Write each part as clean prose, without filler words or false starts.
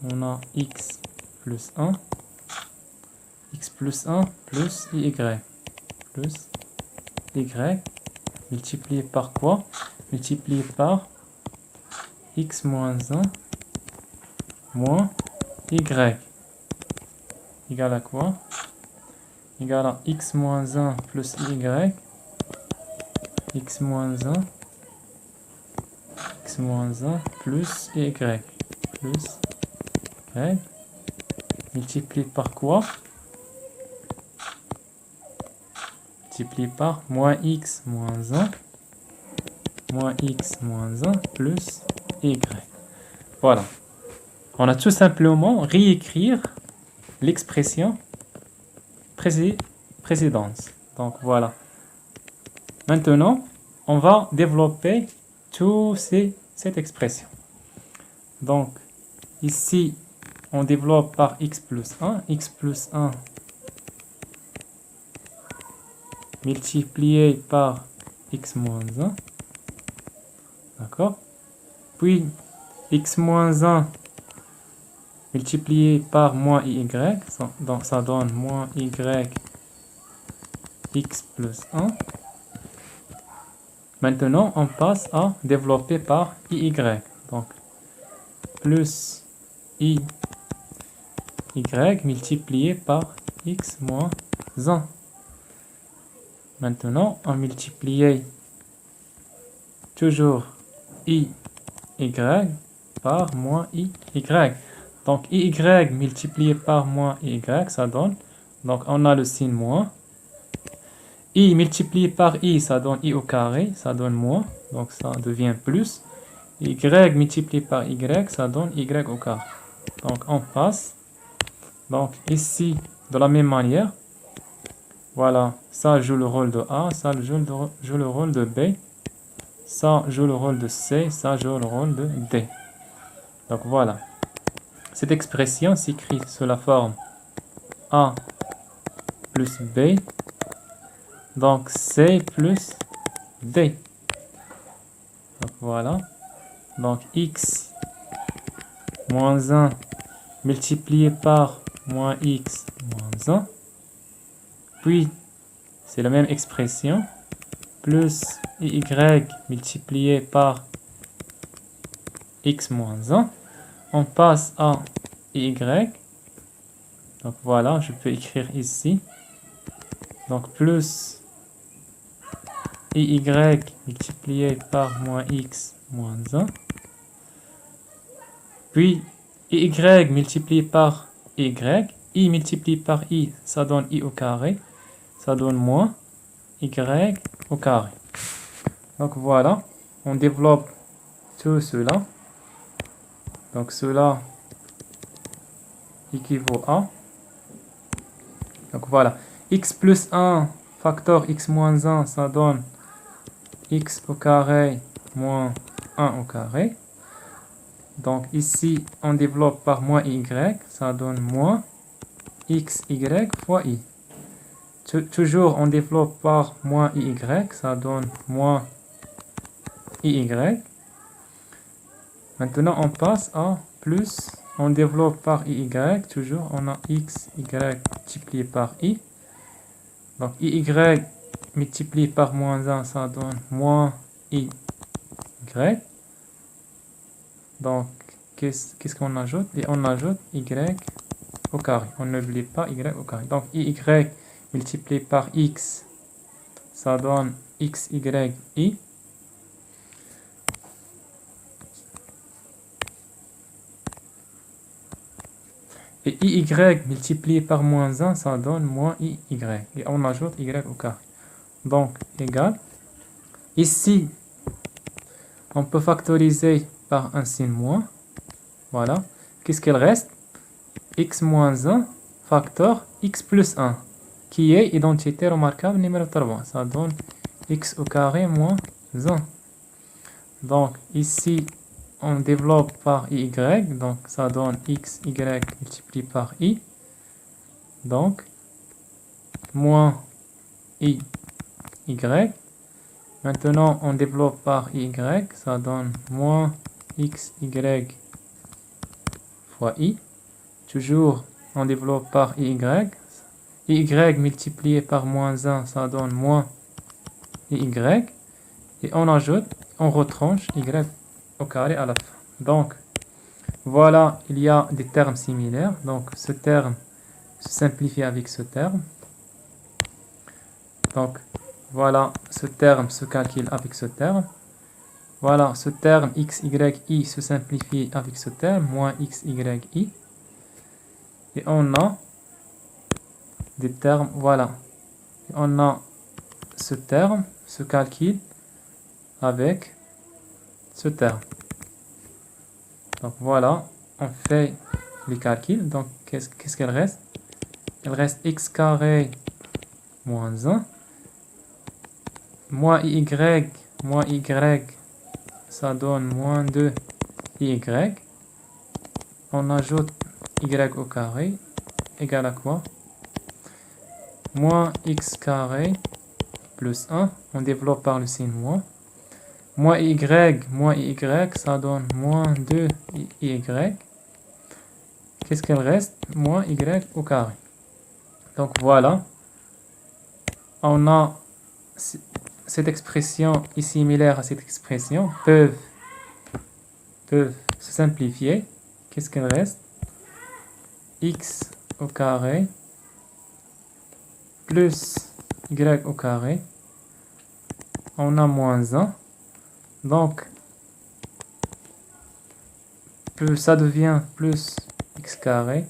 on a x plus 1 plus y plus y multiplié par quoi? Multiplié par x moins 1 moins y égale à quoi? Égale à x moins 1 plus y, x moins 1 plus y multiplié par quoi? Multiplié par moins x moins 1 plus y. Voilà. On a tout simplement réécrire l'expression précédente. Donc voilà. Maintenant, on va développer cette expression. Donc ici, on développe par x plus 1 multiplié par x moins 1. D'accord? Puis x moins 1 multiplié par moins y, donc ça donne moins y x plus 1. Maintenant, on passe à développer par y. Donc, plus y multiplié par x moins 1. Maintenant, on multiplie toujours y par moins y. Donc, y multiplié par moins y, ça donne. Donc, on a le signe moins. Y multiplié par y, ça donne y au carré, ça donne moins. Donc, ça devient plus. Y multiplié par y, ça donne y au carré. Donc, on passe. Donc, ici, de la même manière, voilà, ça joue le rôle de A, ça joue le rôle de B, ça joue le rôle de C, ça joue le rôle de D. Donc, voilà. Cette expression s'écrit sous la forme A plus B, donc C plus D. Donc, voilà. Donc, x moins 1 multiplié par moins x moins 1. Puis, c'est la même expression. Plus y multiplié par x moins 1. On passe à y. Donc voilà, je peux écrire ici. Donc plus y multiplié par moins x moins 1. Puis y multiplié par y. Y multiplié par y, ça donne y au carré. Ça donne moins y au carré. Donc voilà, on développe tout cela. Donc cela équivaut à. Donc voilà, x plus 1 facteur x moins 1, ça donne x au carré moins 1 au carré. Donc ici, on développe par moins y, ça donne moins xy fois i. Toujours, on développe par moins y, ça donne moins y. Maintenant, on passe à plus. On développe par y, toujours, on a x, y multiplié par i. Donc, y multiplié par moins 1, ça donne moins y. Donc, qu'est-ce qu'on ajoute? Et on ajoute y au carré. On n'oublie pas y au carré. Donc, y multiplié par x, ça donne xy i. Et y multiplié par moins 1, ça donne moins y. Et on ajoute y au carré. Donc, égal. Ici, on peut factoriser par un signe moins. Voilà. Qu'est-ce qu'il reste? X moins 1 facteur x plus 1, qui est identité remarquable numéro 3. Ça donne x au carré moins 1. Donc, ici, on développe par y, donc ça donne xy multiplié par i. Donc, moins y. Maintenant, on développe par y, ça donne moins xy fois i. Toujours, on développe par y. Y multiplié par moins 1, ça donne moins y. Et on ajoute, on retranche y au carré à la fin. Donc, voilà, il y a des termes similaires. Donc, ce terme se simplifie avec ce terme. Donc, voilà, ce terme se calcule avec ce terme. Voilà, ce terme x, y, i se simplifie avec ce terme, moins x, y, i. Et on a des termes, voilà. Et on a ce terme se calcule avec ce terme. Donc voilà, on fait les calculs. Donc qu'est-ce qu'elle reste? Il reste x carré moins 1, moins y, ça donne moins 2 y. On ajoute y au carré, égale à quoi? Moins x carré plus 1, on développe par le signe moins. Moins y, ça donne moins 2 y. Qu'est-ce qu'elle reste? Moins y au carré. Donc voilà, on a cette expression est similaire à cette expression, peuvent se simplifier. Qu'est-ce qu'elle reste? X au carré plus y au carré. On a moins 1. Donc, ça devient plus x carré.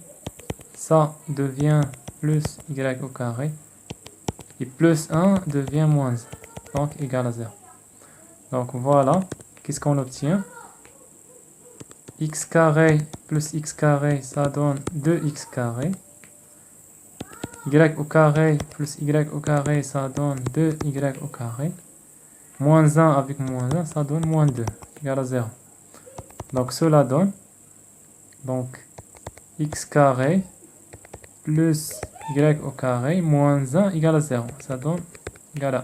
Ça devient plus y au carré. Et plus 1 devient moins 1. Donc, égal à 0. Donc, voilà. Qu'est-ce qu'on obtient? X carré plus x carré, ça donne 2x carré. Y au carré plus y au carré, ça donne 2y au carré. Moins 1 avec moins 1, ça donne moins 2, égal à 0. Donc cela donne donc x carré plus y au carré moins 1 égale à 0. Ça donne égal à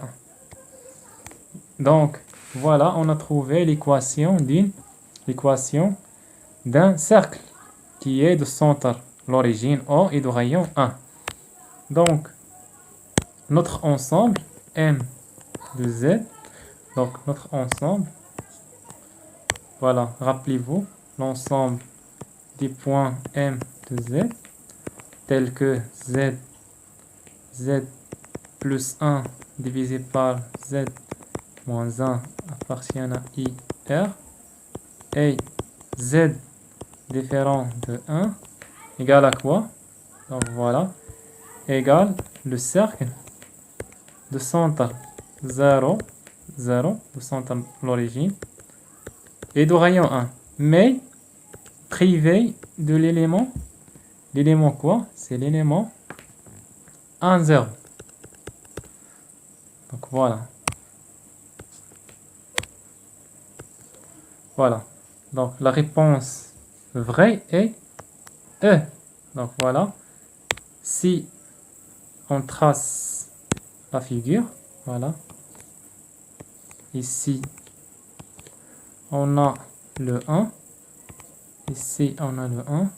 1. Donc voilà, on a trouvé l'équation d'un cercle qui est de centre, l'origine O et de rayon 1. Donc notre ensemble M de Z, donc notre ensemble, voilà, rappelez-vous, l'ensemble des points M de Z, tel que Z plus 1 divisé par Z moins 1 appartient à I, R, et Z différent de 1 égale à quoi? Donc voilà, égale le cercle de centre 0, de centre l'origine, et de rayon 1, mais privé de l'élément quoi? C'est l'élément 1, 0. Donc voilà. Voilà. Donc la réponse vraie est E. Donc voilà. Si on trace la figure, voilà. Ici, on a le 1. Ici, on a le 1.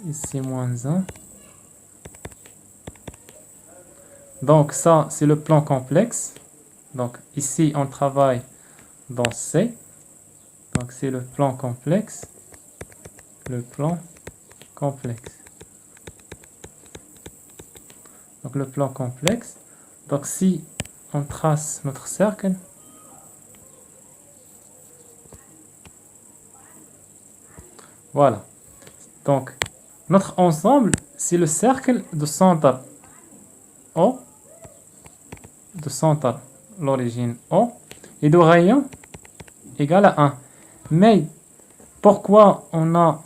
Ici, moins 1. Donc ça, c'est le plan complexe. Donc ici, on travaille dans C. Donc c'est le plan complexe. Le plan complexe. Donc le plan complexe. Donc si on trace notre cercle, voilà. Donc notre ensemble, c'est le cercle de centre O, de centre l'origine O, et de rayon égal à 1. Mais pourquoi on a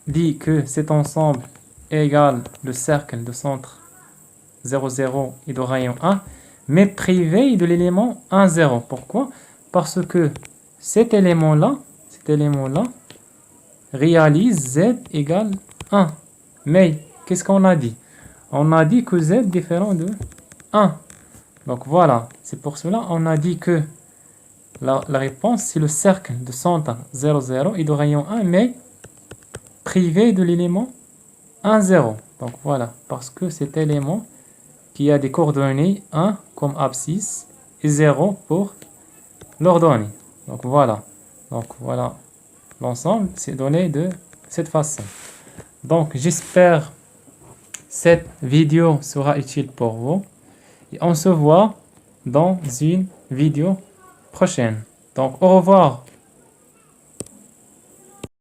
dit que cet ensemble est égal le cercle de centre 0, 0 et de rayon 1, mais privé de l'élément 1, 0. Pourquoi? Parce que cet élément-là réalise Z égale 1. Mais qu'est-ce qu'on a dit? On a dit que Z différent de 1. Donc voilà, c'est pour cela on a dit que La réponse, c'est le cercle de centre 0, 0 et de rayon 1, mais privé de l'élément 1, 0. Donc voilà, parce que cet élément qui a des coordonnées 1 comme abscisse et 0 pour l'ordonnée. Donc voilà. L'ensemble, c'est donné de cette façon. Donc j'espère cette vidéo sera utile pour vous. Et on se voit dans une vidéo prochaine. Donc au revoir.